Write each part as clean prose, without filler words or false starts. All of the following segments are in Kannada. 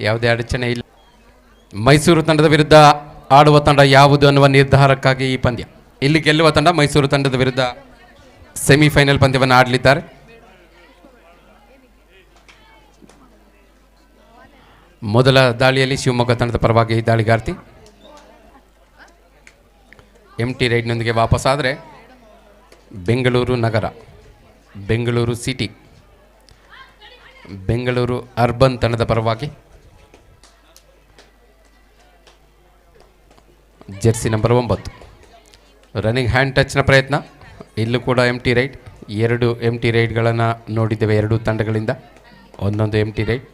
ಯಾವುದೇ ಅಡಚಣೆ ಇಲ್ಲ. ಮೈಸೂರು ತಂಡದ ವಿರುದ್ಧ ಆಡುವ ತಂಡ ಯಾವುದು ಅನ್ನುವ ನಿರ್ಧಾರಕ್ಕಾಗಿ ಈ ಪಂದ್ಯ. ಇಲ್ಲಿ ಗೆಲ್ಲುವ ತಂಡ ಮೈಸೂರು ತಂಡದ ವಿರುದ್ಧ ಸೆಮಿಫೈನಲ್ ಪಂದ್ಯವನ್ನು ಆಡಲಿದ್ದಾರೆ. ಮೊದಲ ದಾಳಿಯಲ್ಲಿ ಶಿವಮೊಗ್ಗ ತಂಡದ ಪರವಾಗಿ ದಾಳಿಗಾರ್ತಿ ಎಂಟಿ ರೈಡ್ನೊಂದಿಗೆ ವಾಪಸ್ಸಾದರೆ ಬೆಂಗಳೂರು ನಗರ, ಬೆಂಗಳೂರು ಸಿಟಿ, ಬೆಂಗಳೂರು ಅರ್ಬನ್ ತಂಡದ ಪರವಾಗಿ ಜೆರ್ಸಿ ನಂಬರ್ 9 ರನ್ನಿಂಗ್ ಹ್ಯಾಂಡ್ ಟಚ್ನ ಪ್ರಯತ್ನ. ಇಲ್ಲೂ ಕೂಡ ಎಂಟಿ ರೈಡ್, 2 ಎಂಟಿ ರೈಡ್ಗಳನ್ನು ನೋಡಿದ್ದೇವೆ ಎರಡೂ ತಂಡಗಳಿಂದ, ಒಂದೊಂದು empty raid.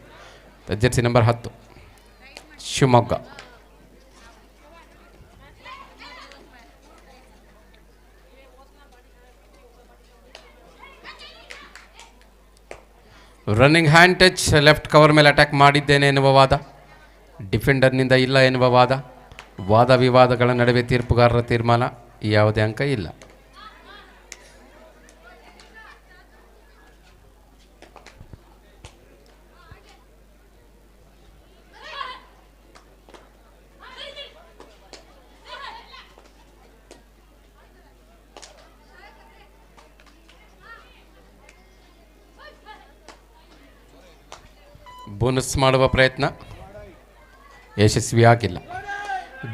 Jersey number 10 Shivamogga. Running hand touch, left cover ಮೇಲೆ ಅಟ್ಯಾಕ್ ಮಾಡಿದ್ದೇನೆ ಎನ್ನುವ ವಾದ, ಡಿಫೆಂಡರ್ನಿಂದ ಇಲ್ಲ ಎನ್ನುವ ವಾದ. ವಾದ ವಿವಾದಗಳ ನಡುವೆ ತೀರ್ಪುಗಾರರ ತೀರ್ಮಾನ, ಯಾವುದೇ ಅಂಕ ಇಲ್ಲ. ಬೋನಸ್ ಮಾಡುವ ಪ್ರಯತ್ನ ಯಶಸ್ವಿಯಾಗಿಲ್ಲ.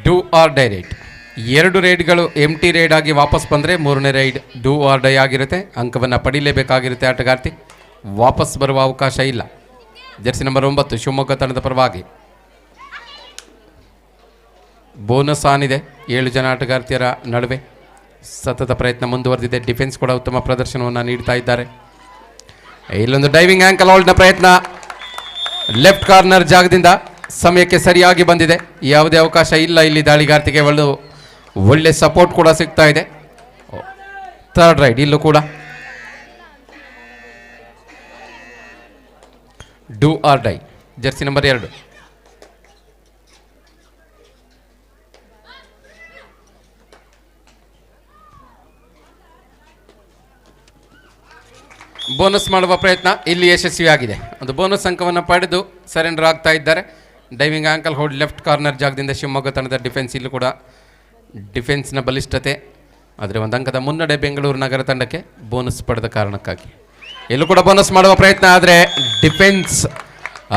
ಡೂ ಆರ್ ಡೈ ರೈಡ್, 2 ರೈಡ್ಗಳು ಎಂಟಿ ರೈಡ್ ಆಗಿ ವಾಪಸ್ ಬಂದರೆ 3ನೇ ರೈಡ್ ಡೂ ಆರ್ ಡೈ ಆಗಿರುತ್ತೆ. ಅಂಕವನ್ನು ಪಡೀಲೇಬೇಕಾಗಿರುತ್ತೆ ಆಟಗಾರ್ತಿ, ವಾಪಸ್ ಬರುವ ಅವಕಾಶ ಇಲ್ಲ. ಜೆರ್ಸಿ ನಂಬರ್ 9 ಶಿವಮೊಗ್ಗ ತಂಡದ ಪರವಾಗಿ ಬೋನಸ್ ಆನಿದೆ. 7 ಜನ ಆಟಗಾರ್ತಿಯರ ನಡುವೆ ಸತತ ಪ್ರಯತ್ನ ಮುಂದುವರೆದಿದೆ. ಡಿಫೆನ್ಸ್ ಕೂಡ ಉತ್ತಮ ಪ್ರದರ್ಶನವನ್ನು ನೀಡ್ತಾ ಇದ್ದಾರೆ. ಇಲ್ಲೊಂದು ಡೈವಿಂಗ್ ಆ್ಯಂಕಲ್ ಹೋಲ್ಡ್ನ ಪ್ರಯತ್ನ, ಲೆಫ್ಟ್ ಕಾರ್ನರ್ ಜಾಗದಿಂದ ಸಮಯಕ್ಕೆ ಸರಿಯಾಗಿ ಬಂದಿದೆ. ಯಾವುದೇ ಅವಕಾಶ ಇಲ್ಲ ಇಲ್ಲಿ ದಾಳಿಗಾರ್ತಿಗೆ. ಒಳ್ಳೆ ಸಪೋರ್ಟ್ ಕೂಡ ಸಿಗ್ತಾ ಇದೆ. ಥರ್ಡ್ ರೈಡ್ ಇಲ್ಲೂ ಕೂಡ do or dye. Jersey number 2 bonus ಮಾಡುವ ಪ್ರಯತ್ನ ಇಲ್ಲಿ ಯಶಸ್ವಿಯಾಗಿದೆ. ಒಂದು ಬೋನಸ್ ಅಂಕವನ್ನು ಪಡೆದು ಸರೆಂಡರ್ ಆಗ್ತಾ ಇದ್ದಾರೆ. Diving ankle hold left corner ಜಾಗದಿಂದ ಶಿವಮೊಗ್ಗ ತಂಡದ ಡಿಫೆನ್ಸ್. ಇಲ್ಲೂ ಕೂಡ ಡಿಫೆನ್ಸ್ನ ಬಲಿಷ್ಠತೆ, ಆದರೆ ಒಂದು ಅಂಕದ ಮುನ್ನಡೆ ಬೆಂಗಳೂರು ನಗರ ತಂಡಕ್ಕೆ ಬೋನಸ್ ಪಡೆದ ಕಾರಣಕ್ಕಾಗಿ. ಇಲ್ಲೂ ಕೂಡ ಬೋನಸ್ ಮಾಡುವ ಪ್ರಯತ್ನ, ಆದರೆ ಡಿಫೆನ್ಸ್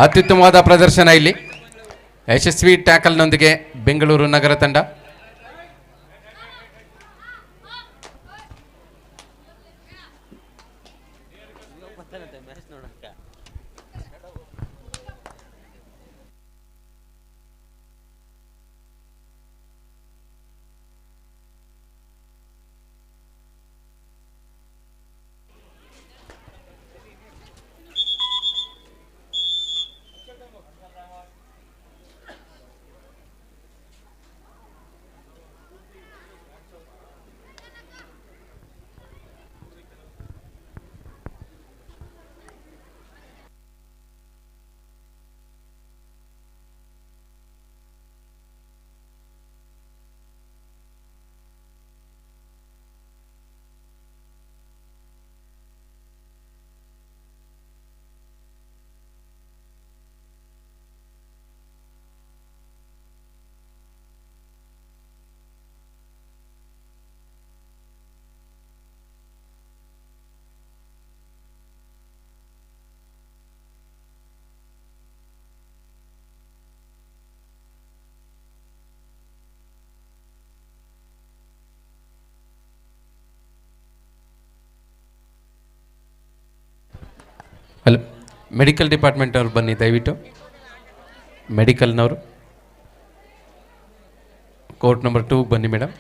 ಅತ್ಯುತ್ತಮವಾದ ಪ್ರದರ್ಶನ ಇಲ್ಲಿ. ಯಶಸ್ವಿ ಟ್ಯಾಕಲ್ನೊಂದಿಗೆ ಬೆಂಗಳೂರು ನಗರ ತಂಡ. ಹಲೋ, ಮೆಡಿಕಲ್ ಡಿಪಾರ್ಟ್ಮೆಂಟ್ ಅವ್ರು ಬನ್ನಿ ದಯವಿಟ್ಟು. ಮೆಡಿಕಲ್ನವರು ಕೋರ್ಟ್ ನಂಬರ್ 2 ಬನ್ನಿ ಮೇಡಮ್.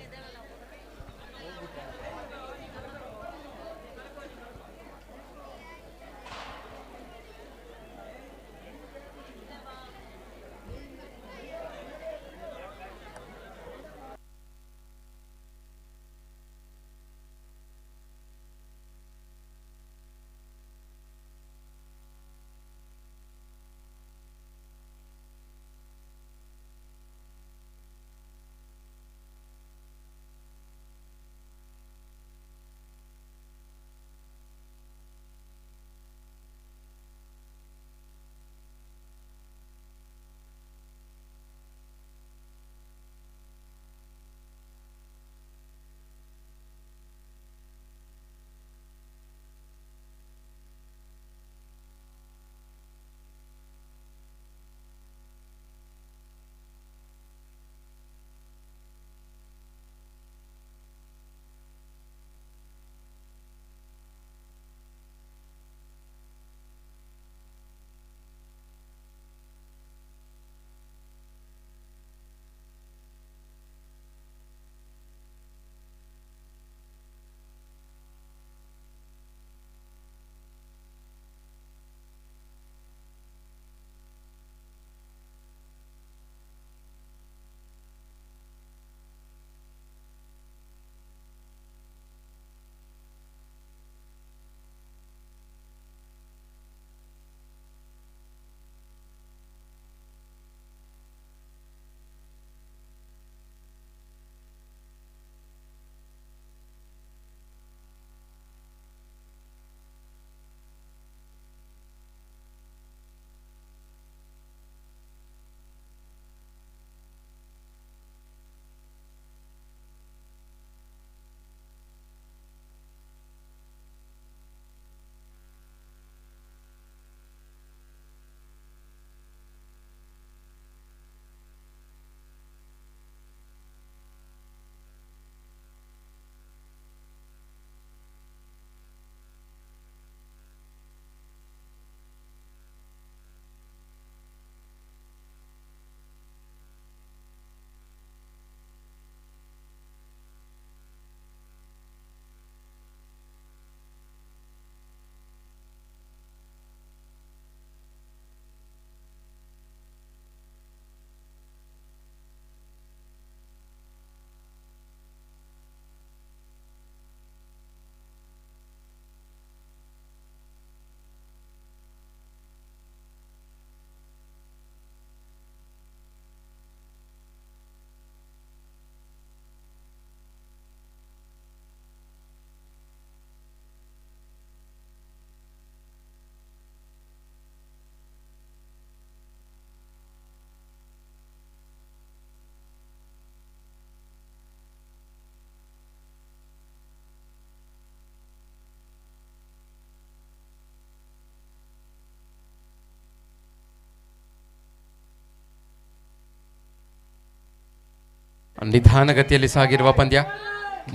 ನಿಧಾನಗತಿಯಲ್ಲಿ ಸಾಗಿರುವ ಪಂದ್ಯ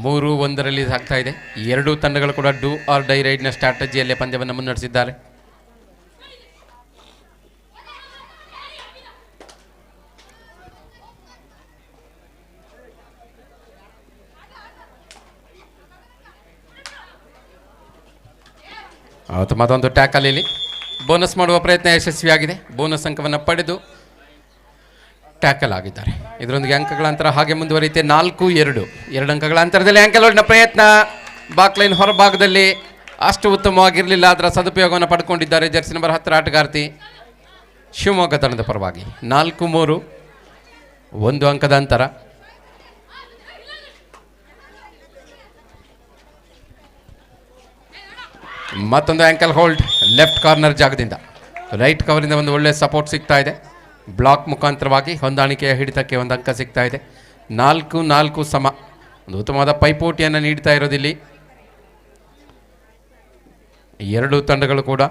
3-1 ಸಾಗ್ತಾ ಇದೆ. ಎರಡೂ ತಂಡಗಳು ಕೂಡ ಡೂ ಆರ್ ಡೈ ರೈಡ್ನ ಸ್ಟ್ರಾಟಜಿಯಲ್ಲೇ ಪಂದ್ಯವನ್ನು ಮುನ್ನಡೆಸಿದ್ದಾರೆ. ಅವತ್ತು ಮತ್ತೊಂದು ಟ್ಯಾಕಲ್ ಇಲ್ಲಿ ಬೋನಸ್ ಮಾಡುವ ಪ್ರಯತ್ನ ಯಶಸ್ವಿಯಾಗಿದೆ. ಬೋನಸ್ ಅಂಕವನ್ನು ಪಡೆದು ಟ್ಯಾಕಲ್ ಆಗಿದ್ದಾರೆ. ಇದರೊಂದಿಗೆ ಅಂಕಗಳ ಅಂತರ ಹಾಗೆ ಮುಂದುವರಿಯುತ್ತೆ. 4-2 ಅಂಕಗಳ ಅಂತರದಲ್ಲಿ ಆಂಕಲ್ ಹೋಲ್ಡ್ನ ಪ್ರಯತ್ನ ಬಾಕ್ಲೈನ್ ಹೊರಭಾಗದಲ್ಲಿ ಅಷ್ಟು ಉತ್ತಮವಾಗಿರಲಿಲ್ಲ. ಅದರ ಸದುಪಯೋಗವನ್ನು ಪಡ್ಕೊಂಡಿದ್ದಾರೆ ಜರ್ಸಿ ನಂಬರ್ 10 ಆಟಗಾರ್ತಿ ಶಿವಮೊಗ್ಗ ತಂಡದ ಪರವಾಗಿ. 4-3 1 ಅಂಕದ ಅಂತರ. ಮತ್ತೊಂದು ಆಂಕಲ್ ಹೋಲ್ಡ್ ಲೆಫ್ಟ್ ಕಾರ್ನರ್ ಜಾಗದಿಂದ. ರೈಟ್ ಕವರಿಂದ ಒಂದು ಒಳ್ಳೆಯ ಸಪೋರ್ಟ್ ಸಿಗ್ತಾ ಇದೆ. ಬ್ಲಾಕ್ ಮುಖಾಂತರವಾಗಿ ಹೊಂದಾಣಿಕೆಯ ಹಿಡಿತಕ್ಕೆ ಒಂದು ಅಂಕ ಸಿಗ್ತಾ ಇದೆ. 4-4 ಸಮ. ಒಂದು ಉತ್ತಮವಾದ ಪೈಪೋಟಿಯನ್ನು ನೀಡ್ತಾ ಇರೋದಿಲ್ಲಿ ಎರಡೂ ತಂಡಗಳು ಕೂಡ.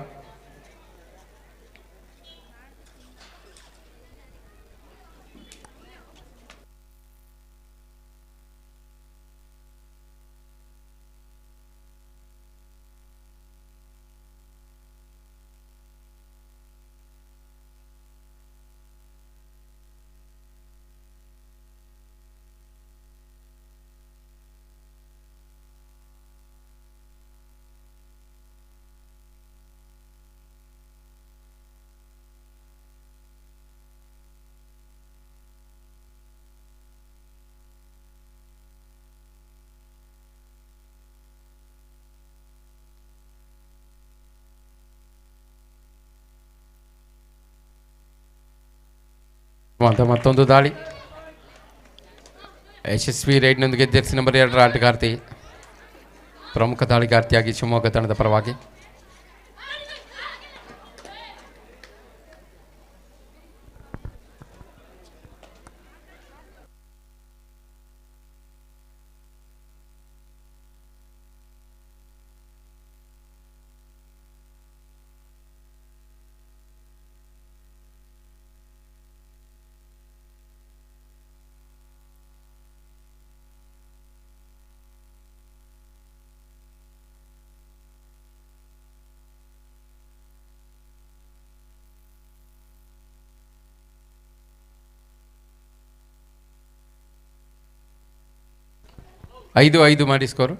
ಮತ್ತೊಂದು ದಾಳಿ ಯಶಸ್ವಿ ರೈಡ್ನೊಂದಿಗೆ ಜೆರ್ಸಿ ನಂಬರ್ 2 ಆಟಗಾರ್ತಿ ಪ್ರಮುಖ ದಾಳಿಗಾರ್ತಿಯಾಗಿ ಶಿವಮೊಗ್ಗ ತಂಡದ ಪರವಾಗಿ. ಐದು ಮಾಡಿ score.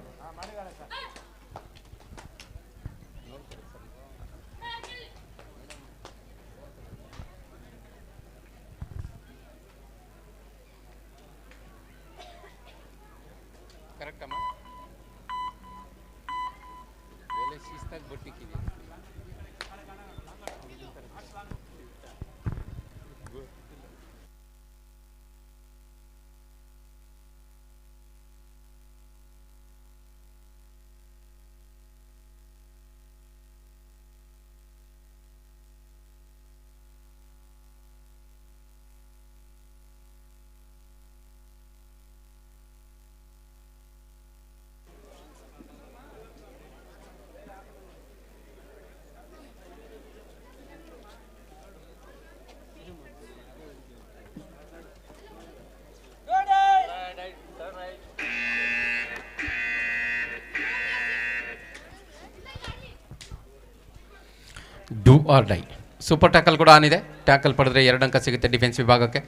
Do or dye super tackle ಕೂಡ ಆನಿದೆ. ಟ್ಯಾಕಲ್ ಪಡೆದ್ರೆ 2 ಅಂಕ ಸಿಗುತ್ತೆ ಡಿಫೆನ್ಸ್ ವಿಭಾಗಕ್ಕೆ.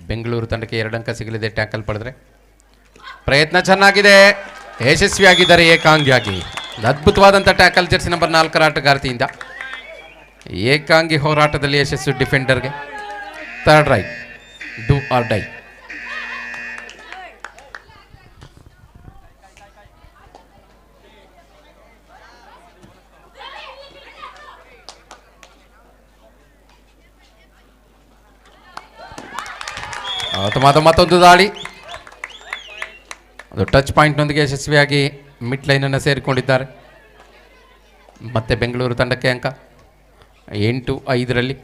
ಬೆಂಗಳೂರು ತಂಡಕ್ಕೆ 2 ಅಂಕ ಸಿಗಲಿದೆ ಟ್ಯಾಕಲ್ ಪಡೆದ್ರೆ. ಪ್ರಯತ್ನ ಚೆನ್ನಾಗಿದೆ, ಯಶಸ್ವಿಯಾಗಿದ್ದಾರೆ ಏಕಾಂಗಿಯಾಗಿ. ಅದ್ಭುತವಾದಂಥ ಟ್ಯಾಕಲ್ ಜೆರ್ಸಿ ನಂಬರ್ 4 ಆಟಗಾರ್ತಿಯಿಂದ. ಏಕಾಂಗಿ ಹೋರಾಟದಲ್ಲಿ ಯಶಸ್ವಿ ಡಿಫೆಂಡರ್ಗೆ. 3rd right do or dye. ಮತ್ತೊಂದು ದಾಳಿ ಅದು ಟಚ್ ಪಾಯಿಂಟ್ನೊಂದಿಗೆ ಯಶಸ್ವಿಯಾಗಿ ಮಿಡ್ ಲೈನನ್ನು ಸೇರಿಕೊಂಡಿದ್ದಾರೆ. ಮತ್ತೆ ಬೆಂಗಳೂರು ತಂಡಕ್ಕೆ ಅಂಕ 8-5.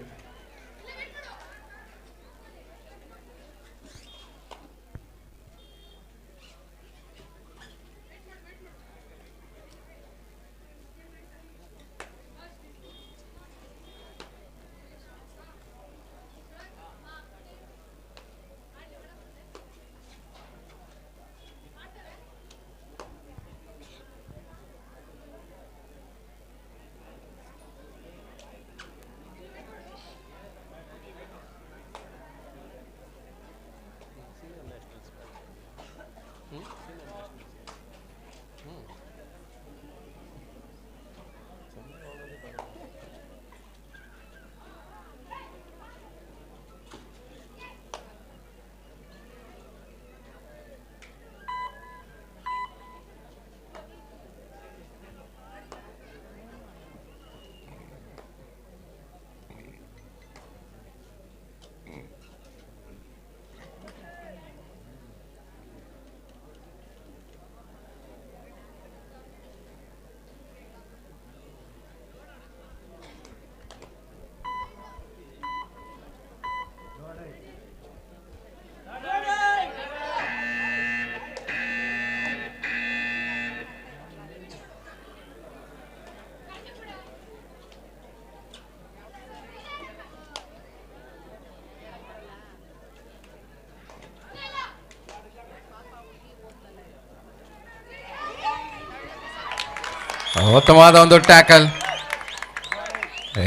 ಉತ್ತಮವಾದ ಒಂದು ಟ್ಯಾಕಲ್,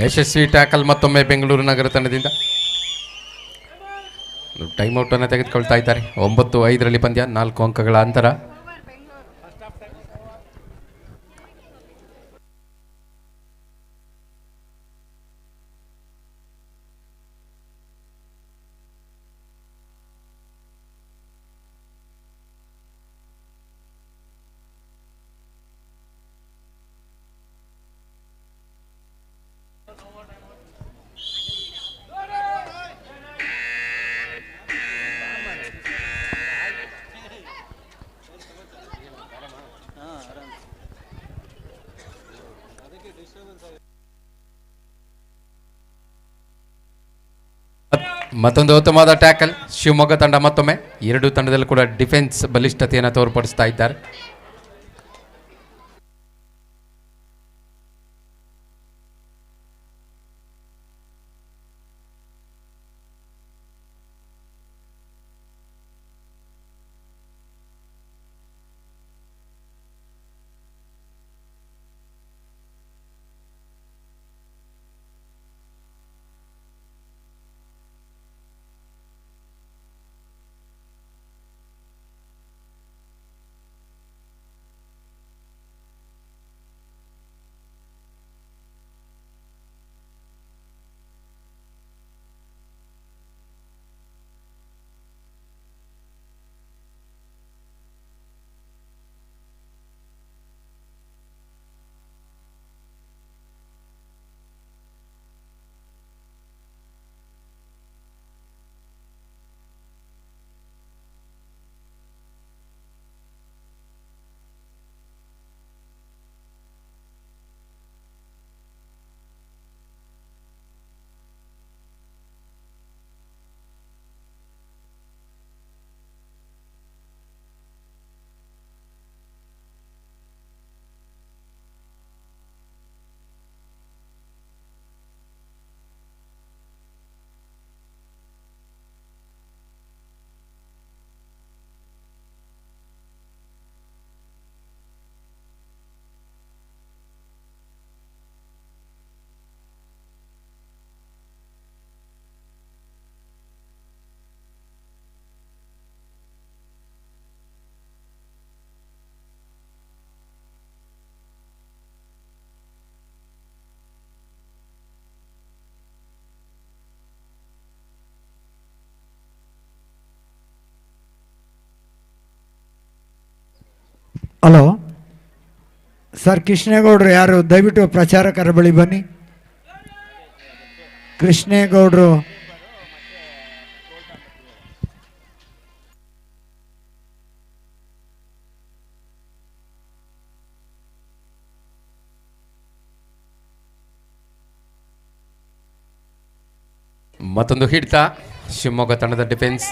ಯಶಸ್ವಿ ಟ್ಯಾಕಲ್ ಮತ್ತೊಮ್ಮೆ ಬೆಂಗಳೂರು ನಗರ ತಂಡದಿಂದ. ಟೈಮ್ ಔಟ್ ಅನ್ನು ತೆಗೆದುಕೊಳ್ತಾ ಇದ್ದಾರೆ. 9-5 ಪಂದ್ಯ, 4 ಅಂಕಗಳ ಅಂತರ. ಮತ್ತೊಂದು ಉತ್ತಮವಾದ ಟ್ಯಾಕಲ್. ಶಿವಮೊಗ್ಗ ತಂಡ ಮತ್ತೊಮ್ಮೆ ಎರಡು ತಂಡದಲ್ಲೂ ಕೂಡ ಡಿಫೆನ್ಸ್ ಬಲಿಷ್ಠತೆಯನ್ನು ತೋರ್ಪಡಿಸ್ತಾ ಇದ್ದಾರೆ. ಹಲೋ ಸರ್, ಕೃಷ್ಣೇಗೌಡರು ಯಾರು? ದಯವಿಟ್ಟು ಪ್ರಚಾರಕರ ಬಳಿ ಬನ್ನಿ. ಕೃಷ್ಣೇಗೌಡರು ಮತ್ತೊಂದು ಹಿಡಿತ ಶಿವಮೊಗ್ಗ ತಂಡದ ಡಿಫೆನ್ಸ್.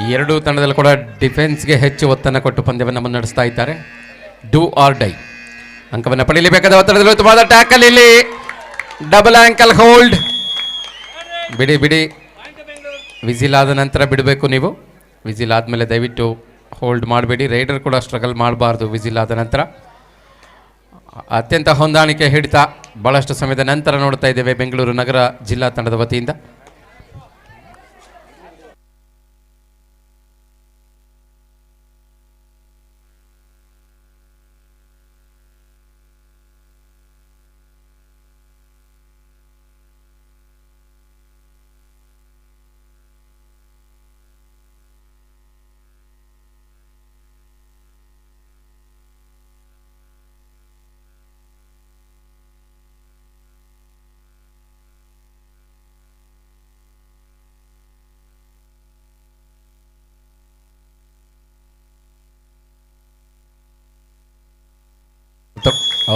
ಈ ಎರಡೂ ತಂಡದಲ್ಲೂ ಕೂಡ ಡಿಫೆನ್ಸ್ಗೆ ಹೆಚ್ಚು ಒತ್ತನ್ನು ಕೊಟ್ಟು ಪಂದ್ಯವನ್ನು ಮುನ್ನಡೆಸ್ತಾ ಇದ್ದಾರೆ. ಡೂ ಆರ್ ಡೈ ಅಂಕವನ್ನು ಪಡೆಯಲೇಬೇಕಾದ ಒತ್ತಡದಲ್ಲಿ ಉತ್ತಮವಾದ ಟ್ಯಾಕಲ್. ಇಲ್ಲಿ ಡಬಲ್ ಆಂಕಲ್ ಹೋಲ್ಡ್. ಬಿಡಿ ಬಿಡಿ, ವಿಸಿಲ್ ಆದ ನಂತರ ಬಿಡಬೇಕು ನೀವು. ವಿಸಿಲ್ ಆದಮೇಲೆ ದಯವಿಟ್ಟು ಹೋಲ್ಡ್ ಮಾಡಬೇಡಿ. ರೈಡರ್ ಕೂಡ ಸ್ಟ್ರಗಲ್ ಮಾಡಬಾರ್ದು ವಿಸಿಲ್ ಆದ ನಂತರ. ಅತ್ಯಂತ ಹೊಂದಾಣಿಕೆ ಹಿಡಿತ ಭಾಳಷ್ಟು ಸಮಯದ ನಂತರ ನೋಡ್ತಾ ಇದ್ದೇವೆ ಬೆಂಗಳೂರು ನಗರ ಜಿಲ್ಲಾ ತಂಡದ ವತಿಯಿಂದ.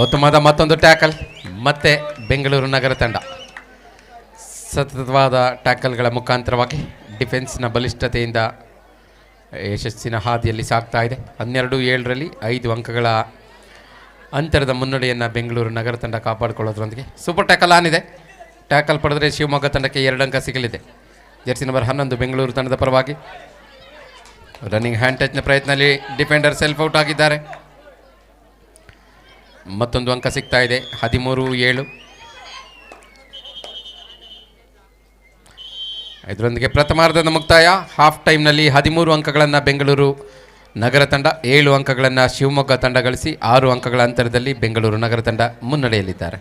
ಉತ್ತಮವಾದ ಮತ್ತೊಂದು ಟ್ಯಾಕಲ್. ಮತ್ತೆ ಬೆಂಗಳೂರು ನಗರ ತಂಡ ಸತತವಾದ ಟ್ಯಾಕಲ್ಗಳ ಮುಖಾಂತರವಾಗಿ ಡಿಫೆನ್ಸ್ನ ಬಲಿಷ್ಠತೆಯಿಂದ ಯಶಸ್ಸಿನ ಹಾದಿಯಲ್ಲಿ ಸಾಗ್ತಾ ಇದೆ. 12-7 5 ಅಂಕಗಳ ಅಂತರದ ಮುನ್ನಡೆಯನ್ನು ಬೆಂಗಳೂರು ನಗರ ತಂಡ ಕಾಪಾಡಿಕೊಳ್ಳೋದ್ರೊಂದಿಗೆ ಸೂಪರ್ ಟ್ಯಾಕಲ್ ಆನಿದೆ. ಟ್ಯಾಕಲ್ ಪಡೆದರೆ ಶಿವಮೊಗ್ಗ ತಂಡಕ್ಕೆ 2 ಅಂಕ ಸಿಗಲಿದೆ. ಜೆರ್ಸಿ ನಂಬರ್ 11 ಬೆಂಗಳೂರು ತಂಡದ ಪರವಾಗಿ ರನ್ನಿಂಗ್ ಹ್ಯಾಂಡ್ ಟಚ್ನ ಪ್ರಯತ್ನದಲ್ಲಿ ಡಿಫೆಂಡರ್ ಸೆಲ್ಫ್ ಔಟ್ ಆಗಿದ್ದಾರೆ. ಮತ್ತೊಂದು ಅಂಕ ಸಿಗ್ತಾ ಇದೆ 13-7. ಇದರೊಂದಿಗೆ ಪ್ರಥಮಾರ್ಧದ ಮುಕ್ತಾಯ. ಹಾಫ್ ಟೈಮ್ನಲ್ಲಿ 13 ಅಂಕಗಳನ್ನು ಬೆಂಗಳೂರು ನಗರ ತಂಡ, 7 ಅಂಕಗಳನ್ನು ಶಿವಮೊಗ್ಗ ತಂಡ ಗಳಿಸಿ 6 ಅಂಕಗಳ ಅಂತರದಲ್ಲಿ ಬೆಂಗಳೂರು ನಗರ ತಂಡ ಮುನ್ನಡೆಯಲಿದ್ದಾರೆ.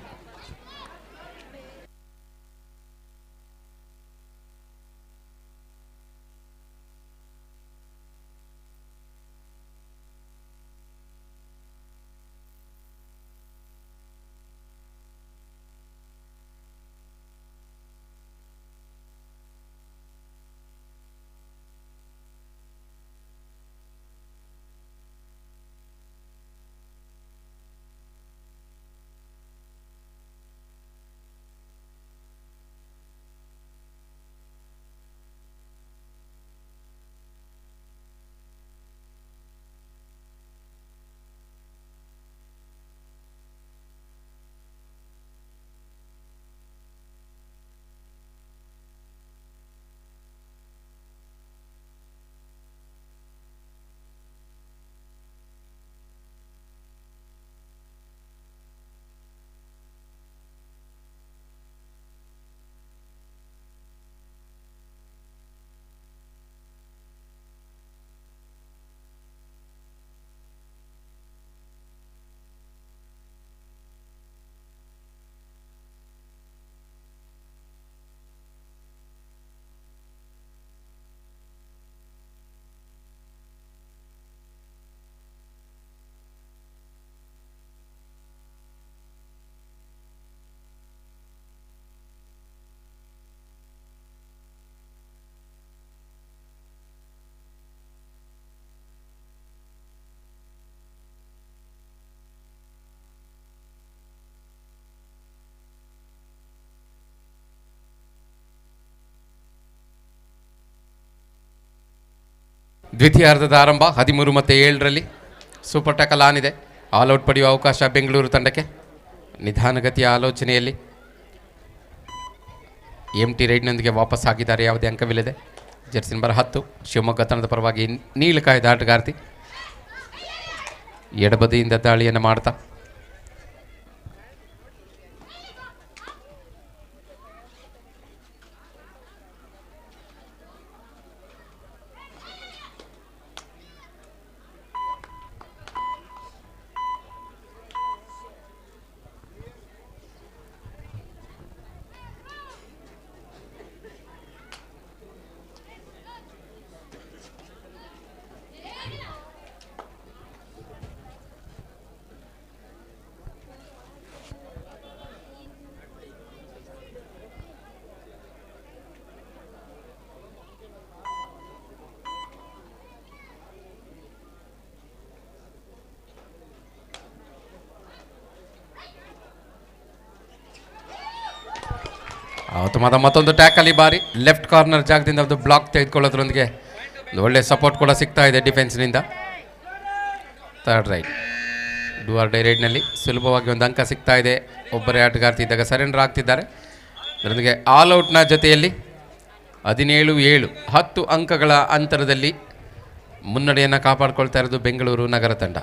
ದ್ವಿತೀಯಾರ್ಧದ ಆರಂಭ 13-7ರಲ್ಲಿ ಸೂಪರ್ ಟ್ಯಾಕಲ್ ಆನ್ ಇದೆ. ಆಲ್ಔಟ್ ಪಡೆಯುವ ಅವಕಾಶ ಬೆಂಗಳೂರು ತಂಡಕ್ಕೆ. ನಿಧಾನಗತಿಯ ಆಲೋಚನೆಯಲ್ಲಿ ಎಂಟಿ ರೈಡ್ನೊಂದಿಗೆ ವಾಪಸ್ ಆಗಿದ್ದಾರೆ, ಯಾವುದೇ ಅಂಕವಿಲ್ಲದೆ. ಜರ್ಸಿ ನಂಬರ್ 10 ಶಿವಮೊಗ್ಗ ತಂಡದ ಪರವಾಗಿ ನೀಲಕಾಯದ ಆಟಗಾರ್ತಿ ಎಡಬದಿಯಿಂದ ದಾಳಿಯನ್ನು ಮಾಡ್ತಾ ಮತ್ತೊಂದು ಟ್ಯಾಕಲ್. ಈ ಬಾರಿ ಲೆಫ್ಟ್ ಕಾರ್ನರ್ ಜಾಗದಿಂದ ಒಂದು ಬ್ಲಾಕ್ ತೆಗೆದುಕೊಳ್ಳೋದ್ರೊಂದಿಗೆ ಒಂದು ಒಳ್ಳೆ ಸಪೋರ್ಟ್ ಕೂಡ ಸಿಗ್ತಾ ಇದೆ ಡಿಫೆನ್ಸ್ನಿಂದ. Third raid do or die ರೈಡ್ನಲ್ಲಿ ಸುಲಭವಾಗಿ ಒಂದು ಅಂಕ ಸಿಗ್ತಾ ಇದೆ. ಒಬ್ಬರೇ ಆಟಗಾರ್ತಿ ಇದ್ದಾಗ ಸರೆಂಡರ್ ಆಗ್ತಿದ್ದಾರೆ. ಅದರೊಂದಿಗೆ ಆಲ್ಔಟ್ನ ಜೊತೆಯಲ್ಲಿ 17-7 10 ಅಂಕಗಳ ಅಂತರದಲ್ಲಿ ಮುನ್ನಡೆಯನ್ನು ಕಾಪಾಡಿಕೊಳ್ತಾ ಇರೋದು ಬೆಂಗಳೂರು ನಗರ ತಂಡ.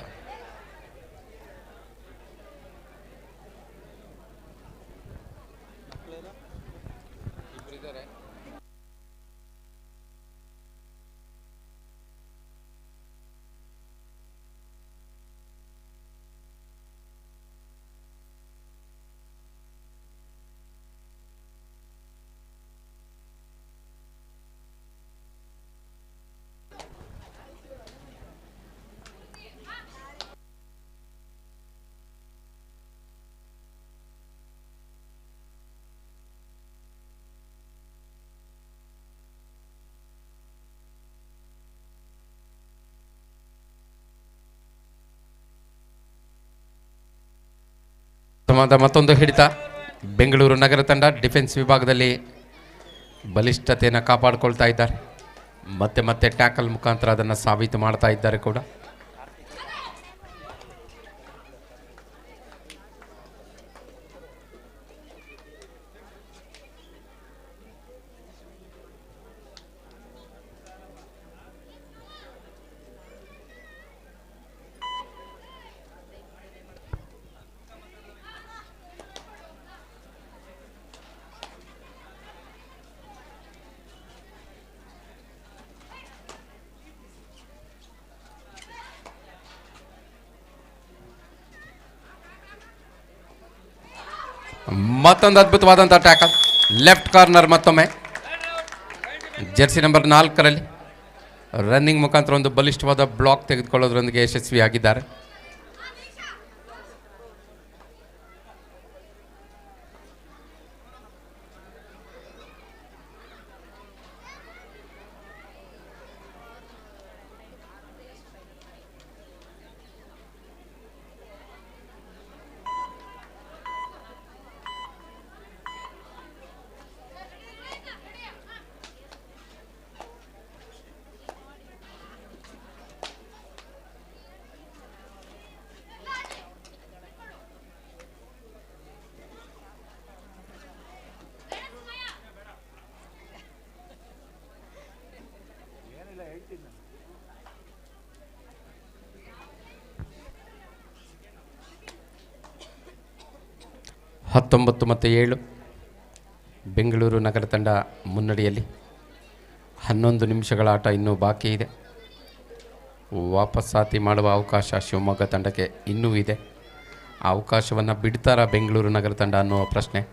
ಮತ್ತೊಂದು ಹಿಡಿತ ಬೆಂಗಳೂರು ನಗರ ತಂಡ ಡಿಫೆನ್ಸ್ ವಿಭಾಗದಲ್ಲಿ ಬಲಿಷ್ಠತೆಯನ್ನು ಕಾಪಾಡಿಕೊಳ್ತಾ ಇದ್ದಾರೆ. ಮತ್ತೆ ಮತ್ತೆ ಟ್ಯಾಕಲ್ ಮುಖಾಂತರ ಅದನ್ನು ಸಾಬೀತು ಮಾಡ್ತಾ ಇದ್ದಾರೆ ಕೂಡ. ಮತ್ತೊಂದು ಅದ್ಭುತವಾದಂಥ ಟ್ಯಾಕಲ್ ಲೆಫ್ಟ್ ಕಾರ್ನರ್ ಮತ್ತೊಮ್ಮೆ ಜೆರ್ಸಿ ನಂಬರ್ 4ರಲ್ಲಿ ರನ್ನಿಂಗ್ ಮುಖಾಂತರ ಒಂದು ಬಲಿಷ್ಠವಾದ ಬ್ಲಾಕ್ ತೆಗೆದುಕೊಳ್ಳೋದ್ರೊಂದಿಗೆ ಯಶಸ್ವಿಯಾಗಿದ್ದಾರೆ. ಹತ್ತೊಂಬತ್ತು ಮತ್ತು 7 ಬೆಂಗಳೂರು ನಗರ ತಂಡ ಮುನ್ನಡೆಯಲ್ಲಿ. 11 ನಿಮಿಷಗಳ ಆಟ ಇನ್ನೂ ಬಾಕಿ ಇದೆ. ವಾಪಸ್ಸಾತಿ ಮಾಡುವ ಅವಕಾಶ ಶಿವಮೊಗ್ಗ ತಂಡಕ್ಕೆ ಇನ್ನೂ ಇದೆ. ಆ ಅವಕಾಶವನ್ನು ಬಿಡ್ತಾರಾ ಬೆಂಗಳೂರು ನಗರ ತಂಡ ಅನ್ನುವ ಪ್ರಶ್ನೆ.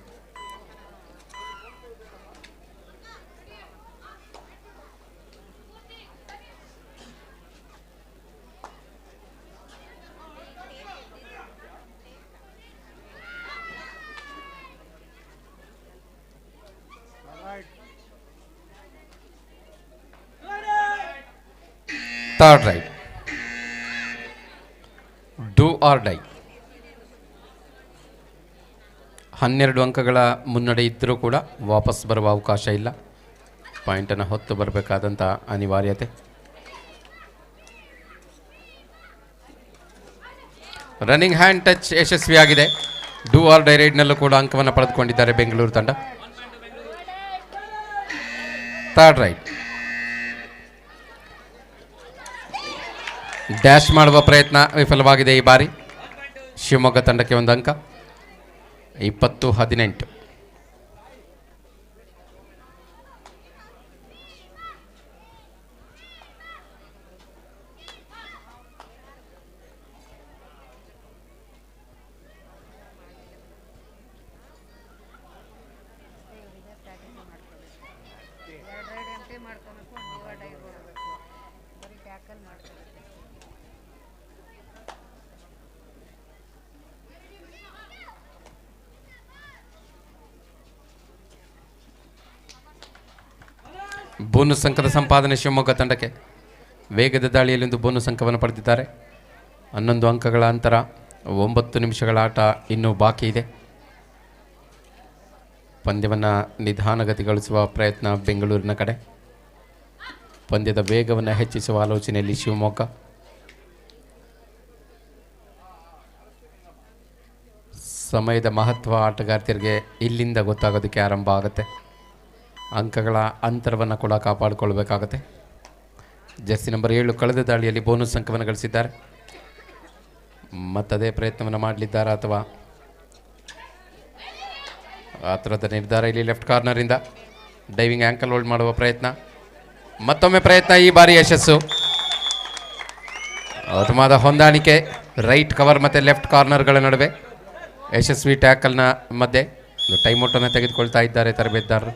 Third raid, do or dye. 12 ಅಂಕಗಳ ಮುನ್ನಡೆ ಇದ್ದರೂ ಕೂಡ ವಾಪಸ್ ಬರುವ ಅವಕಾಶ ಇಲ್ಲ. ಪಾಯಿಂಟನ್ನು ಹೊತ್ತು ಬರಬೇಕಾದಂಥ ಅನಿವಾರ್ಯತೆ. ರನ್ನಿಂಗ್ ಹ್ಯಾಂಡ್ ಟಚ್ ಯಶಸ್ವಿಯಾಗಿದೆ. ಡೂ ಆರ್ ಡೈ ರೈಡ್ನಲ್ಲೂ ಕೂಡ ಅಂಕವನ್ನು ಪಡೆದುಕೊಂಡಿದ್ದಾರೆ ಬೆಂಗಳೂರು ತಂಡ. ಥರ್ಡ್ ರೈಟ್, ಡ್ಯಾಶ್ ಮಾಡುವ ಪ್ರಯತ್ನ ವಿಫಲವಾಗಿದೆ ಈ ಬಾರಿ. ಶಿವಮೊಗ್ಗ ತಂಡಕ್ಕೆ ಒಂದು ಅಂಕ. 20-18. ಬೋನಸ್ ಅಂಕದ ಸಂಪಾದನೆ ಶಿವಮೊಗ್ಗ ತಂಡಕ್ಕೆ. ವೇಗದ ದಾಳಿಯಲ್ಲಿಂದು ಬೋನಸ್ ಅಂಕವನ್ನು ಪಡೆದಿದ್ದಾರೆ. 11 ಅಂಕಗಳ ಅಂತರ. 9 ನಿಮಿಷಗಳ ಆಟ ಇನ್ನೂ ಬಾಕಿ ಇದೆ. ಪಂದ್ಯವನ್ನು ನಿಧಾನಗತಿಗೊಳಿಸುವ ಪ್ರಯತ್ನ ಬೆಂಗಳೂರಿನ ಕಡೆ. ಪಂದ್ಯದ ವೇಗವನ್ನು ಹೆಚ್ಚಿಸುವ ಆಲೋಚನೆಯಲ್ಲಿ ಶಿವಮೊಗ್ಗ. ಸಮಯದ ಮಹತ್ವ ಆಟಗಾರ್ತಿಯರಿಗೆ ಇಲ್ಲಿಂದ ಗೊತ್ತಾಗೋದಕ್ಕೆ ಆರಂಭ ಆಗುತ್ತೆ. ಅಂಕಗಳ ಅಂತರವನ್ನು ಕೂಡ ಕಾಪಾಡಿಕೊಳ್ಬೇಕಾಗತ್ತೆ. ಜರ್ಸಿ ನಂಬರ್ 7 ಕಳೆದ ದಾಳಿಯಲ್ಲಿ ಬೋನಸ್ ಅಂಕವನ್ನು ಗಳಿಸಿದ್ದಾರೆ. ಮತ್ತದೇ ಪ್ರಯತ್ನವನ್ನು ಮಾಡಲಿದ್ದಾರಾ ಅಥವಾ ಆ ಥರದ ನಿರ್ಧಾರ ಇಲ್ಲಿ ಲೆಫ್ಟ್ ಕಾರ್ನರಿಂದ ಡೈವಿಂಗ್ ಆ್ಯಂಕಲ್ ಹೋಲ್ಡ್ ಮಾಡುವ ಪ್ರಯತ್ನ. ಮತ್ತೊಮ್ಮೆ ಪ್ರಯತ್ನ, ಈ ಬಾರಿ ಯಶಸ್ಸು. ಉತ್ತಮವಾದ ಹೊಂದಾಣಿಕೆ ರೈಟ್ ಕವರ್ ಮತ್ತು ಲೆಫ್ಟ್ ಕಾರ್ನರ್ಗಳ ನಡುವೆ. ಯಶಸ್ವಿ ಟ್ಯಾಕಲ್ನ ಮಧ್ಯೆ ಟೈಮ್ ಔಟನ್ನು ತೆಗೆದುಕೊಳ್ತಾ ಇದ್ದಾರೆ ತರಬೇತುದಾರರು.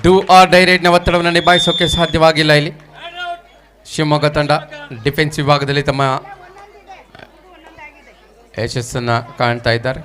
ಡೂ ಆರ್ ಡೈ ರೈಡ್ನ ಒತ್ತಡವನ್ನು ನಿಭಾಯಿಸೋಕೆ ಸಾಧ್ಯವಾಗಿಲ್ಲ ಇಲ್ಲಿ. ಶಿವಮೊಗ್ಗ ತಂಡ ಡಿಫೆನ್ಸ್ ವಿಭಾಗದಲ್ಲಿ ತಮ್ಮ ಯಶಸ್ಸನ್ನು ಕಾಣ್ತಾ ಇದ್ದಾರೆ.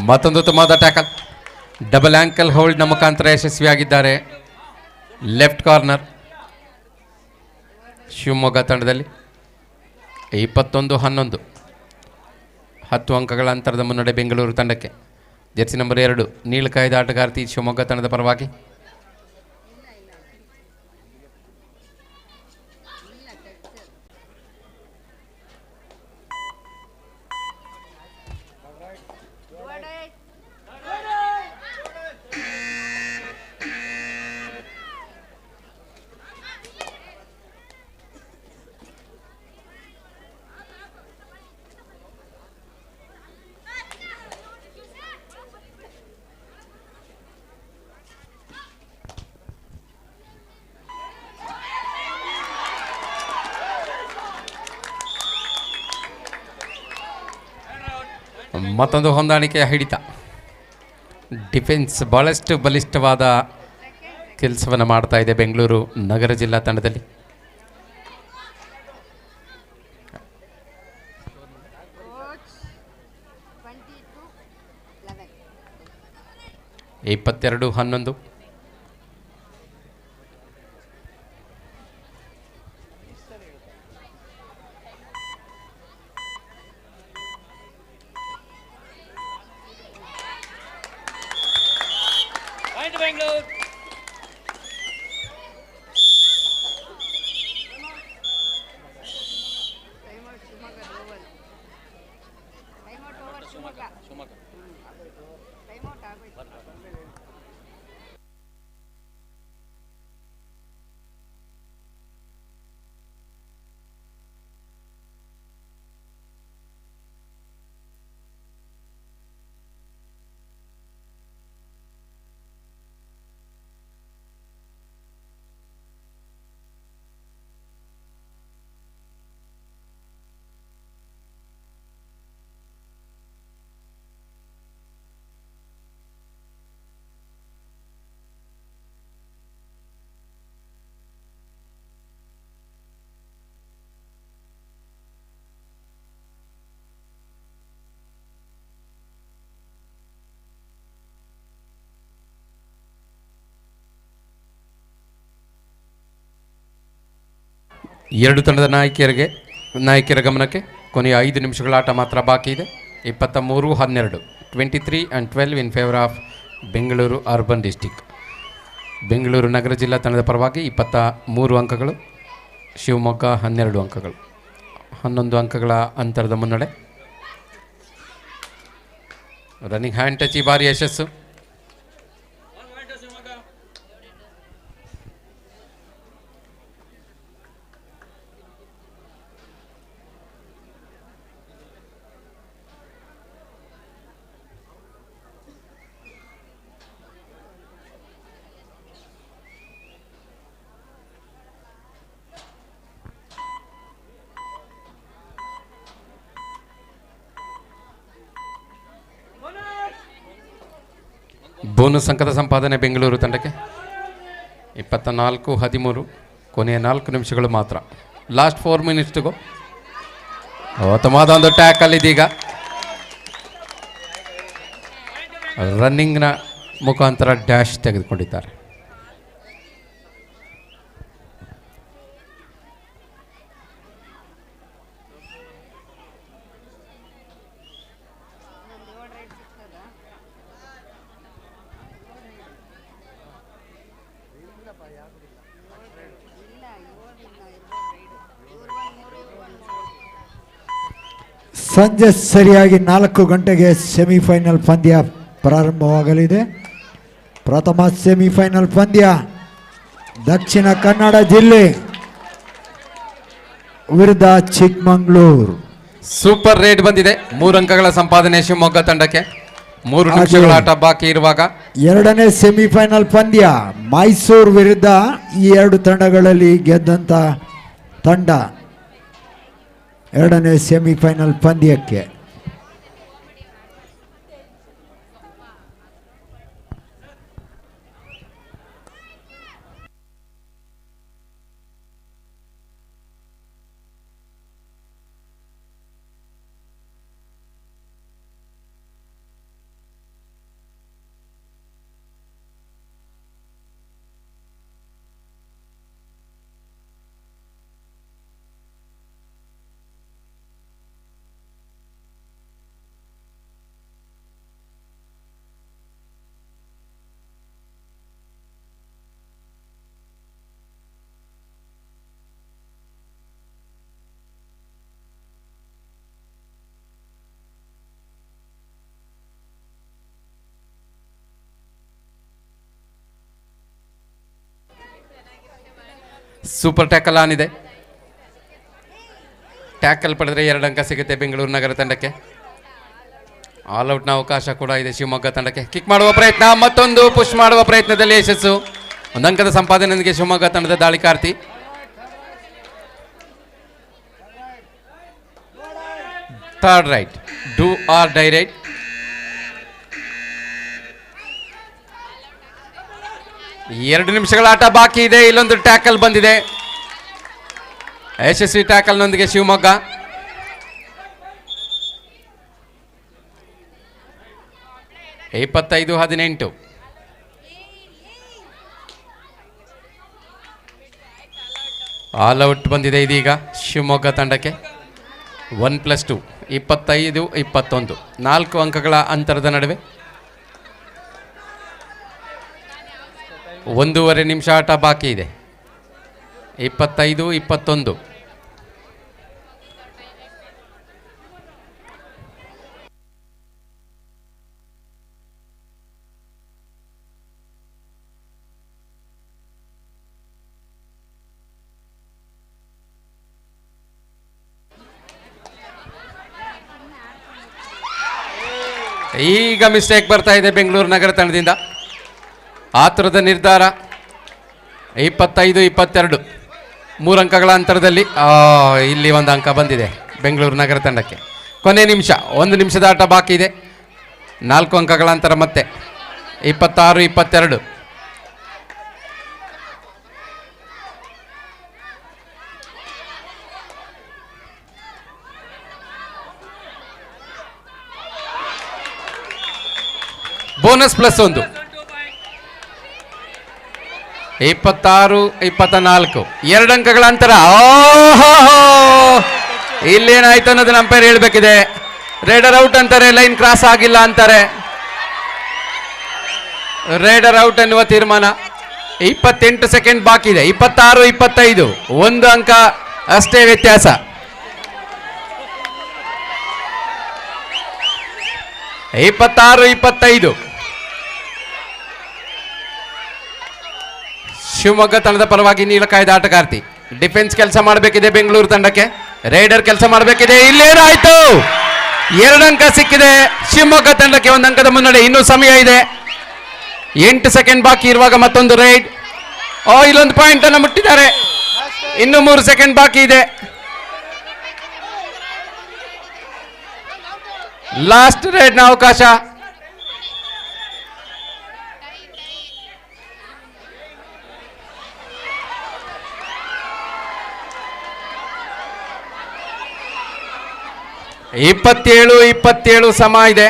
ಮತ್ತೊಂದು ಉತ್ತಮವಾದ ಟ್ಯಾಕಲ್, ಡಬಲ್ ಆಂಕಲ್ ಹೋಲ್ಡ್ನ ಮುಖಾಂತರ ಯಶಸ್ವಿಯಾಗಿದ್ದಾರೆ ಲೆಫ್ಟ್ ಕಾರ್ನರ್ ಶಿವಮೊಗ್ಗ ತಂಡದಲ್ಲಿ. 21-11 10 ಅಂಕಗಳ ಅಂತರದ ಮುನ್ನಡೆ ಬೆಂಗಳೂರು ತಂಡಕ್ಕೆ. ಜೆರ್ಸಿ ನಂಬರ್ 2 ನೀಲಕಾಯ್ದ ಆಟಗಾರ್ತಿ ಶಿವಮೊಗ್ಗ ತಂಡದ ಪರವಾಗಿ. ಮತ್ತೊಂದು ಹೊಂದಾಣಿಕೆಯ ಹಿಡಿತ. ಡಿಫೆನ್ಸ್ ಭಾಳಷ್ಟು ಬಲಿಷ್ಠವಾದ ಕೆಲಸವನ್ನು ಮಾಡ್ತಾ ಇದೆ ಬೆಂಗಳೂರು ನಗರ ಜಿಲ್ಲಾ ತಂಡದಲ್ಲಿ. ಇಪ್ಪತ್ತೆರಡು 11 ಎರಡು ತಂಡದ ನಾಯಕಿಯರ ಗಮನಕ್ಕೆ ಕೊನೆಯ 5 ನಿಮಿಷಗಳ ಆಟ ಮಾತ್ರ ಬಾಕಿ ಇದೆ. 23-12 23-12 in favour of Bengaluru urban district. Bengaluru ನಗರ ಜಿಲ್ಲಾ ತಂಡದ ಪರವಾಗಿ 23 ಅಂಕಗಳು, ಶಿವಮೊಗ್ಗ 12 ಅಂಕಗಳು, 11 ಅಂಕಗಳ ಅಂತರದ ಮುನ್ನಡೆ. ರನ್ನಿಂಗ್ ಹ್ಯಾಂಡ್ ಟಚ್ ಈ ಬಾರಿ ಯಶಸ್ಸು. ಬೋನಸ್ ಅಂಕದ ಸಂಪಾದನೆ ಬೆಂಗಳೂರು ತಂಡಕ್ಕೆ. 24-13 ಕೊನೆಯ 4 ನಿಮಿಷಗಳು ಮಾತ್ರ. ಲಾಸ್ಟ್ 4 ಮಿನಿಟ್ಸ್ ಗೋ. ಉತ್ತಮವಾದ ಒಂದು ಟ್ಯಾಕಲ್ ಇದೀಗ ರನ್ನಿಂಗ್ನ ಮುಖಾಂತರ ಡ್ಯಾಶ್ ತೆಗೆದುಕೊಂಡಿದ್ದಾರೆ. ಸಂಜೆ ಸರಿಯಾಗಿ 4 ಗಂಟೆಗೆ ಸೆಮಿಫೈನಲ್ ಪಂದ್ಯ ಪ್ರಾರಂಭವಾಗಲಿದೆ. ಪ್ರಥಮ ಸೆಮಿಫೈನಲ್ ಪಂದ್ಯ ದಕ್ಷಿಣ ಕನ್ನಡ ಜಿಲ್ಲೆ ವಿರುದ್ಧ ಚಿಕ್ಕಮಗಳೂರು. ಸೂಪರ್ ರೇಟ್ ಬಂದಿದೆ. 3 ಅಂಕಗಳ ಸಂಪಾದನೆ ಶಿವಮೊಗ್ಗ ತಂಡಕ್ಕೆ. 3 ನಿಮಿಷಗಳ ಆಟ ಬಾಕಿ ಇರುವಾಗ ಎರಡನೇ ಸೆಮಿಫೈನಲ್ ಪಂದ್ಯ ಮೈಸೂರು ವಿರುದ್ಧ ಈ 2 ತಂಡಗಳಲ್ಲಿ ಗೆದ್ದಂತ ತಂಡ ಎರಡನೇ ಸೆಮಿಫೈನಲ್ ಪಂದ್ಯಕ್ಕೆ. ಸೂಪರ್ ಟ್ಯಾಕಲ್ ಆನ್ ಇದೆ. ಟ್ಯಾಕಲ್ ಪಡೆದರೆ 2 ಅಂಕ ಸಿಗುತ್ತೆ ಬೆಂಗಳೂರು ನಗರ ತಂಡಕ್ಕೆ. ಆಲ್ಔಟ್ನ ಅವಕಾಶ ಕೂಡ ಇದೆ ಶಿವಮೊಗ್ಗ ತಂಡಕ್ಕೆ. ಕಿಕ್ ಮಾಡುವ ಪ್ರಯತ್ನ, ಮತ್ತೊಂದು ಪುಷ್ ಮಾಡುವ ಪ್ರಯತ್ನದಲ್ಲಿ ಯಶಸ್ಸು. 1 ಅಂಕದ ಸಂಪಾದನೆಯೊಂದಿಗೆ ಶಿವಮೊಗ್ಗ ತಂಡದ ದಾಳಿಕಾರ್ತಿ. Third raid, do or die raid. ಎರಡು ನಿಮಿಷಗಳ ಆಟ ಬಾಕಿ ಇದೆ. ಇಲ್ಲೊಂದು ಟ್ಯಾಕಲ್ ಬಂದಿದೆ. ಯಶಸ್ವಿ ಟ್ಯಾಕಲ್ನೊಂದಿಗೆ ಶಿವಮೊಗ್ಗ. ಇಪ್ಪತ್ತೈದು 18. ಆಲ್ಔಟ್ ಬಂದಿದೆ ಇದೀಗ ಶಿವಮೊಗ್ಗ ತಂಡಕ್ಕೆ. 1+2 25 21, 4 ಅಂಕಗಳ ಅಂತರದ ನಡುವೆ 1.5 ನಿಮಿಷ ಆಟ ಬಾಕಿ ಇದೆ. 25 21. ಈಗ ಮಿಸ್ಟೇಕ್ ಬರ್ತಾ ಇದೆ ಬೆಂಗಳೂರು ನಗರ ತಂಡದಿಂದ. ಆತುರದ ನಿರ್ಧಾರ. 25 22, 3 ಅಂಕಗಳ ಅಂತರದಲ್ಲಿ. ಇಲ್ಲಿ 1 ಅಂಕ ಬಂದಿದೆ ಬೆಂಗಳೂರು ನಗರ ತಂಡಕ್ಕೆ. ಕೊನೆ ನಿಮಿಷ, 1 ನಿಮಿಷದ ಆಟ ಬಾಕಿ ಇದೆ. 4 ಅಂಕಗಳ ಅಂತರ ಮತ್ತೆ. 26 22. ಬೋನಸ್ +1. 26 24, 2 ಅಂಕಗಳ ಅಂತರ. ಇಲ್ಲೇನಾಯ್ತು ಅನ್ನೋದನ್ನ ಅಂಪೈರ್ ಹೇಳ್ಬೇಕಿದೆ. ರೇಡರ್ ಔಟ್ ಅಂತಾರೆ, ಲೈನ್ ಕ್ರಾಸ್ ಆಗಿಲ್ಲ ಅಂತಾರೆ. ರೇಡರ್ ಔಟ್ ಎನ್ನುವ ತೀರ್ಮಾನ. 28 ಸೆಕೆಂಡ್ ಬಾಕಿ ಇದೆ. 26 25, 1 ಅಂಕ ಅಷ್ಟೇ ವ್ಯತ್ಯಾಸ. ಇಪ್ಪತ್ತಾರು 25. ಶಿವಮೊಗ್ಗ ತಂಡದ ಪರವಾಗಿ ನೀಲಕಾಯ್ದ ಆಟಗಾರ್ತಿ. ಡಿಫೆನ್ಸ್ ಕೆಲಸ ಮಾಡಬೇಕಿದೆ ಬೆಂಗಳೂರು ತಂಡಕ್ಕೆ. ರೈಡರ್ ಕೆಲಸ ಮಾಡಬೇಕಿದೆ. ಇಲ್ಲೇನಾಯ್ತು? 2 ಅಂಕ ಸಿಕ್ಕಿದೆ ಶಿವಮೊಗ್ಗ ತಂಡಕ್ಕೆ. 1 ಅಂಕದ ಮುನ್ನಡೆ. ಇನ್ನೂ ಸಮಯ ಇದೆ. 8 ಸೆಕೆಂಡ್ ಬಾಕಿ ಇರುವಾಗ ಮತ್ತೊಂದು ರೈಡ್. ಇಲ್ಲೊಂದು ಪಾಯಿಂಟ್ ಅನ್ನು ಮುಟ್ಟಿದ್ದಾರೆ. ಇನ್ನು 3 ಸೆಕೆಂಡ್ ಬಾಕಿ ಇದೆ. ಲಾಸ್ಟ್ ರೈಡ್ನ ಅವಕಾಶ. ಇಪ್ಪತ್ತೇಳು 27 ಸಮ ಇದೆ.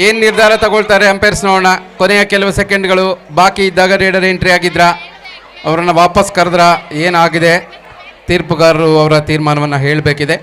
ಏನು ನಿರ್ಧಾರ ತಗೊಳ್ತಾರೆ ಅಂಪೈರ್ಸ್ ನೋಡೋಣ. ಕೊನೆಯ ಕೆಲವು ಸೆಕೆಂಡ್ಗಳು ಬಾಕಿ ಇದ್ದಾಗ ರೇಡರ್ ಎಂಟ್ರಿ ಆಗಿದ್ರ, ಅವರನ್ನು ವಾಪಸ್ ಕರೆದ್ರ, ಏನಾಗಿದೆ ತೀರ್ಪುಗಾರರು ಅವರ ತೀರ್ಮಾನವನ್ನು ಹೇಳಬೇಕಿದೆ.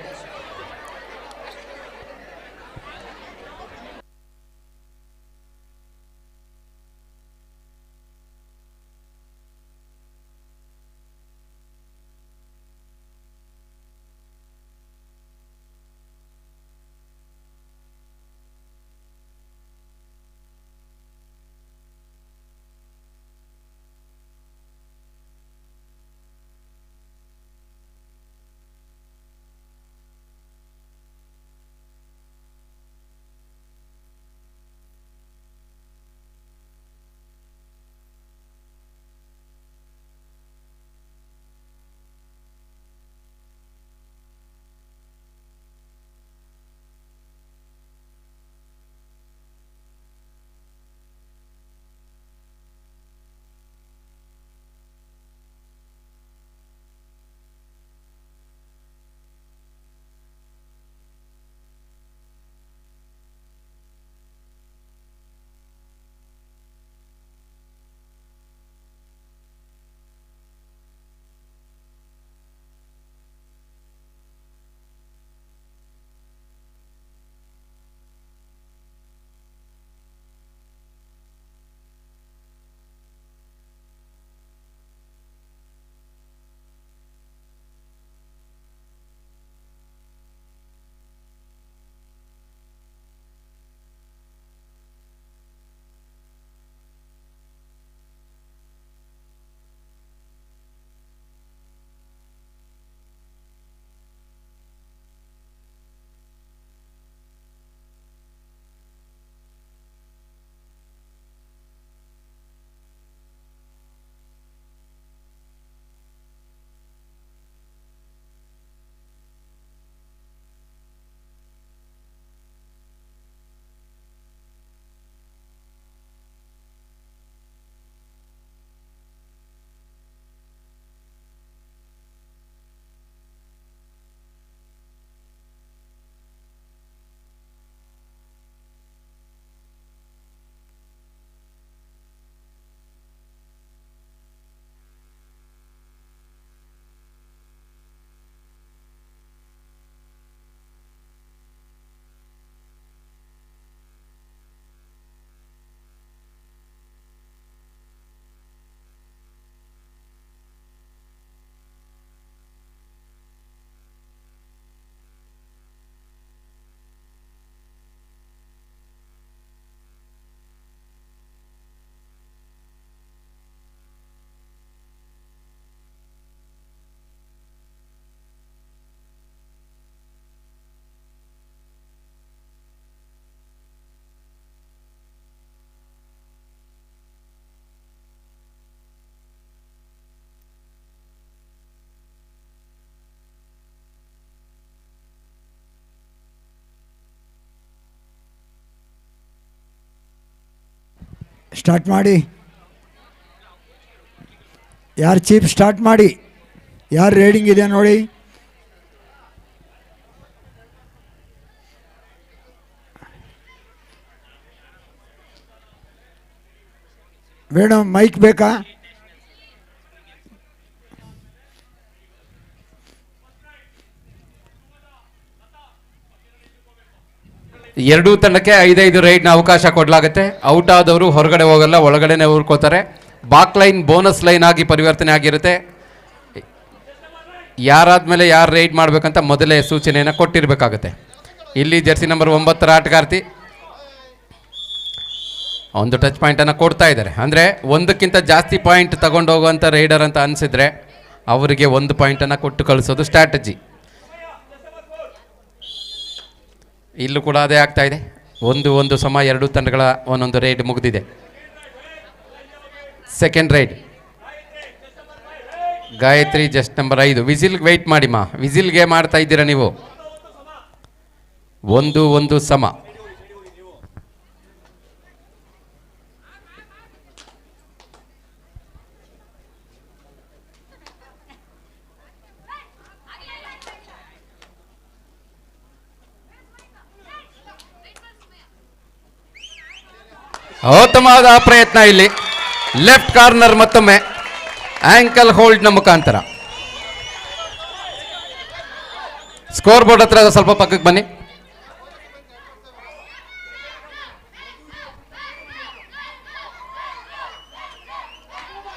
ಸ್ಟಾರ್ಟ್ ಮಾಡಿ. ಯಾರು ಚೀಫ್ ಸ್ಟಾರ್ಟ್ ಮಾಡಿ. ಯಾರು ರೇಡಿಂಗ್ ಇದೆ ನೋಡಿ. ವೇಣು ಮೈಕ್ ಬೇಕಾ? ಎರಡೂ ತಂಡಕ್ಕೆ 5-5 ರೈಡ್ನ ಅವಕಾಶ ಕೊಡಲಾಗುತ್ತೆ. ಔಟ್ ಆದವರು ಹೊರಗಡೆ ಹೋಗಲ್ಲ, ಒಳಗಡೆನೆ ಉಳ್ಕೋತಾರೆ. ಬಾಕ್ ಲೈನ್ ಬೋನಸ್ ಲೈನ್ ಆಗಿ ಪರಿವರ್ತನೆ ಆಗಿರುತ್ತೆ. ಯಾರಾದ್ಮೇಲೆ ಯಾರು ರೈಡ್ ಮಾಡಬೇಕಂತ ಮೊದಲೇ ಸೂಚನೆಯನ್ನು ಕೊಟ್ಟಿರಬೇಕಾಗುತ್ತೆ. ಇಲ್ಲಿ ಜರ್ಸಿ ನಂಬರ್ 9 ಆಟಗಾರ್ತಿ ಒಂದು ಟಚ್ ಪಾಯಿಂಟನ್ನು ಕೊಡ್ತಾ ಇದ್ದಾರೆ. ಅಂದರೆ ಒಂದಕ್ಕಿಂತ ಜಾಸ್ತಿ ಪಾಯಿಂಟ್ ತಗೊಂಡು ಹೋಗುವಂಥ ರೈಡರ್ ಅಂತ ಅನಿಸಿದ್ರೆ ಅವರಿಗೆ 1 ಪಾಯಿಂಟನ್ನು ಕೊಟ್ಟು ಕಳಿಸೋದು ಸ್ಟ್ರಾಟಜಿ. ಇಲ್ಲೂ ಕೂಡ ಅದೇ ಆಗ್ತಾ ಇದೆ. 1-1 ಸಮ. ಎರಡೂ ತಂಡಗಳ ಒಂದೊಂದು ರೈಡ್ ಮುಗಿದಿದೆ. Second raid Gayatri just number 5. ವಿಸಿಲ್ಗೆ ವೆಯ್ಟ್ ಮಾಡಿ ಮಾ. ವಿಸಿಲ್ಗೆ ಮಾಡ್ತಾ ಇದ್ದೀರಾ ನೀವು. 1-1 ಸಮ. ಉತ್ತಮವಾದ ಪ್ರಯತ್ನ ಇಲ್ಲಿ. ಲೆಫ್ಟ್ ಕಾರ್ನರ್ ಮತ್ತೊಮ್ಮೆ ಆಂಕಲ್ ಹೋಲ್ಡ್ನ ಮುಖಾಂತರ. ಸ್ಕೋರ್ ಬೋರ್ಡ್ ಹತ್ರ ಸ್ವಲ್ಪ ಪಕ್ಕಕ್ಕೆ ಬನ್ನಿ.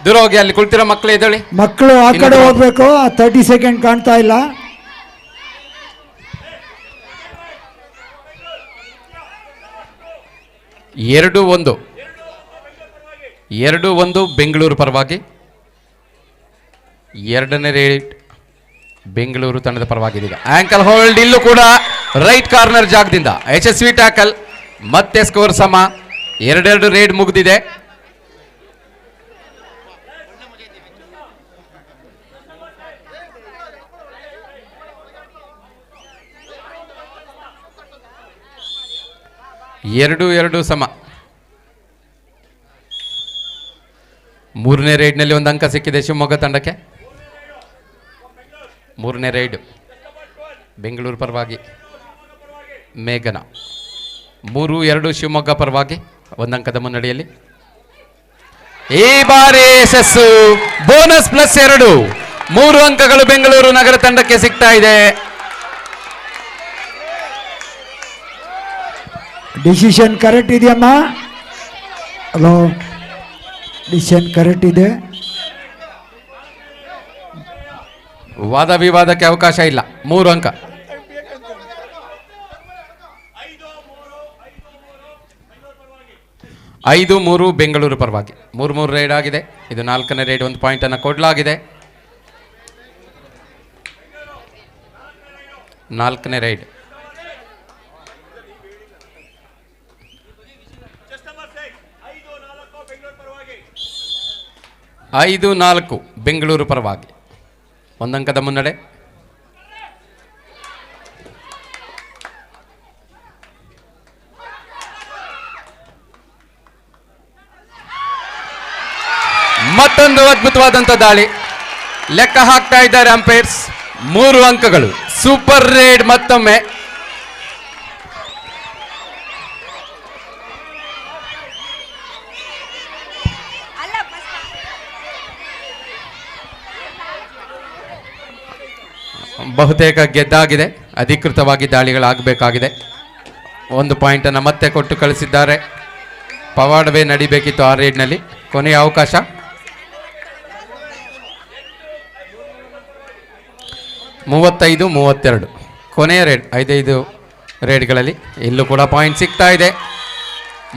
ದೂರ ಹೋಗಿ. ಅಲ್ಲಿ ಕುಳಿತಿರೋ ಮಕ್ಕಳು ಎದ್ದೇಳಿ. ಮಕ್ಕಳು ಆ ಕಡೆ ಹೋಗ್ಬೇಕು. 30 ಸೆಕೆಂಡ್ ಕಾಣ್ತಾ ಇಲ್ಲ. ಎರಡು ಒಂದು ಬೆಂಗಳೂರು ಪರವಾಗಿ. ಎರಡನೇ ರೇಟ್ ಬೆಂಗಳೂರು ತಂಡದ ಪರವಾಗಿದೆ. ಈಗ ಆಂಕಲ್ ಹೋಲ್ಡ್. ಇಲ್ಲೂ ಕೂಡ ರೈಟ್ ಕಾರ್ನರ್ ಜಾಗದಿಂದ ಯಶಸ್ವಿ ಟ್ಯಾಕಲ್. ಮತ್ತೆ ಸ್ಕೋರ್ ಸಮ. 2-2 ರೇಡ್ ಮುಗಿದಿದೆ. ಎರಡು ಸಮ. ಮೂರನೇ ರೈಡ್ನಲ್ಲಿ ಒಂದು ಅಂಕ ಸಿಕ್ಕಿದೆ ಶಿವಮೊಗ್ಗ ತಂಡಕ್ಕೆ. ಮೂರನೇ ರೈಡ್ ಬೆಂಗಳೂರು ಪರವಾಗಿ ಮೇಘನ. 3-2 ಶಿವಮೊಗ್ಗ ಪರವಾಗಿ. ಒಂದಂಕದ ಮುನ್ನಡೆಯಲ್ಲಿ. ಈ ಬಾರಿ ಯಶಸ್ಸು. ಬೋನಸ್ +2. 3 ಅಂಕಗಳು ಬೆಂಗಳೂರು ನಗರ ತಂಡಕ್ಕೆ ಸಿಗ್ತಾ ಇದೆ. ಡಿಸಿಷನ್ ಕರೆಕ್ಟ್ ಇದೆಯಮ್ಮ? ಹಲೋ, ಡಿಸಿಷನ್ ಕರೆಕ್ಟ್ ಇದೆ. ವಾದ ವಿವಾದಕ್ಕೆ ಅವಕಾಶ ಇಲ್ಲ. 3 ಅಂಕ. 5-3 ಬೆಂಗಳೂರು ಪರವಾಗಿ. 3 ರೈಡ್ ಆಗಿದೆ. ಇದು 4ನೇ ರೈಡ್. 1 ಪಾಯಿಂಟನ್ನು ಕೊಡಲಾಗಿದೆ. 4ನೇ ರೈಡ್. 5-4 ಬೆಂಗಳೂರು ಪರವಾಗಿ. ಒಂದಂಕದ ಮುನ್ನಡೆ. ಮತ್ತೊಂದು ಅದ್ಭುತವಾದಂಥ ದಾಳಿ. ಲೆಕ್ಕ ಹಾಕ್ತಾ ಇದ್ದಾರೆ ಅಂಪೈರ್ಸ್. 3 ಅಂಕಗಳು. ಸೂಪರ್ ರೇಡ್ ಮತ್ತೊಮ್ಮೆ. ಬಹುತೇಕ ಗೆದ್ದಾಗಿದೆ. ಅಧಿಕೃತವಾಗಿ ದಾಳಿಗಳಾಗಬೇಕಾಗಿದೆ. 1 ಪಾಯಿಂಟನ್ನು ಮತ್ತೆ ಕೊಟ್ಟು ಕಳಿಸಿದ್ದಾರೆ. ಪವಾಡವೇ ನಡಿಬೇಕಿತ್ತು ಆ ರೇಡ್ನಲ್ಲಿ. ಕೊನೆಯ ಅವಕಾಶ. ಮೂವತ್ತೈದು 32 ಕೊನೆಯ ರೇಡ್. 5 ರೇಡ್ಗಳಲ್ಲಿ ಇಲ್ಲೂ ಕೂಡ ಪಾಯಿಂಟ್ ಸಿಗ್ತಾ ಇದೆ.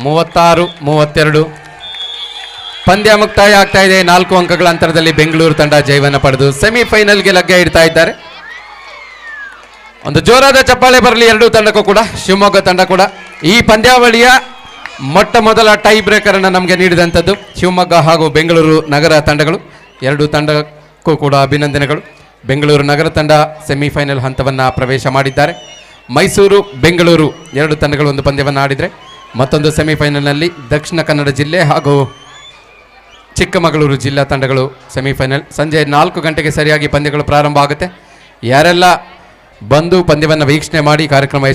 36-32 ಪಂದ್ಯ ಮುಕ್ತಾಯ ಆಗ್ತಾ ಇದೆ. 4 ಅಂಕಗಳ ಅಂತರದಲ್ಲಿ ಬೆಂಗಳೂರು ತಂಡ ಜಯವನ್ನು ಪಡೆದು ಸೆಮಿಫೈನಲ್ಗೆ ಲಗ್ಗೆ ಇಡ್ತಾ ಇದ್ದಾರೆ. ಒಂದು ಜೋರಾದ ಚಪ್ಪಾಳೆ ಬರಲಿ ಎರಡೂ ತಂಡಕ್ಕೂ ಕೂಡ. ಶಿವಮೊಗ್ಗ ತಂಡ ಕೂಡ ಈ ಪಂದ್ಯಾವಳಿಯ ಮೊಟ್ಟ ಮೊದಲ ಟೈ ಬ್ರೇಕರ್ ಅನ್ನು ನಮಗೆ ನೀಡಿದಂಥದ್ದು ಶಿವಮೊಗ್ಗ ಹಾಗೂ ಬೆಂಗಳೂರು ನಗರ ತಂಡಗಳು. ಎರಡೂ ತಂಡಕ್ಕೂ ಕೂಡ ಅಭಿನಂದನೆಗಳು. ಬೆಂಗಳೂರು ನಗರ ತಂಡ ಸೆಮಿಫೈನಲ್ ಹಂತವನ್ನು ಪ್ರವೇಶ ಮಾಡಿದ್ದಾರೆ. ಮೈಸೂರು ಬೆಂಗಳೂರು 2 ತಂಡಗಳು ಒಂದು ಪಂದ್ಯವನ್ನು ಆಡಿದರೆ ಮತ್ತೊಂದು ಸೆಮಿಫೈನಲ್ನಲ್ಲಿ ದಕ್ಷಿಣ ಕನ್ನಡ ಜಿಲ್ಲೆ ಹಾಗೂ ಚಿಕ್ಕಮಗಳೂರು ಜಿಲ್ಲಾ ತಂಡಗಳು ಸೆಮಿಫೈನಲ್. ಸಂಜೆ 4 ಗಂಟೆಗೆ ಸರಿಯಾಗಿ ಪಂದ್ಯಗಳು ಪ್ರಾರಂಭ ಆಗುತ್ತೆ. ಯಾರೆಲ್ಲ ಬಂದು ಪಂದ್ಯವನ್ನು ವೀಕ್ಷಣೆ ಮಾಡಿ ಕಾರ್ಯಕ್ರಮ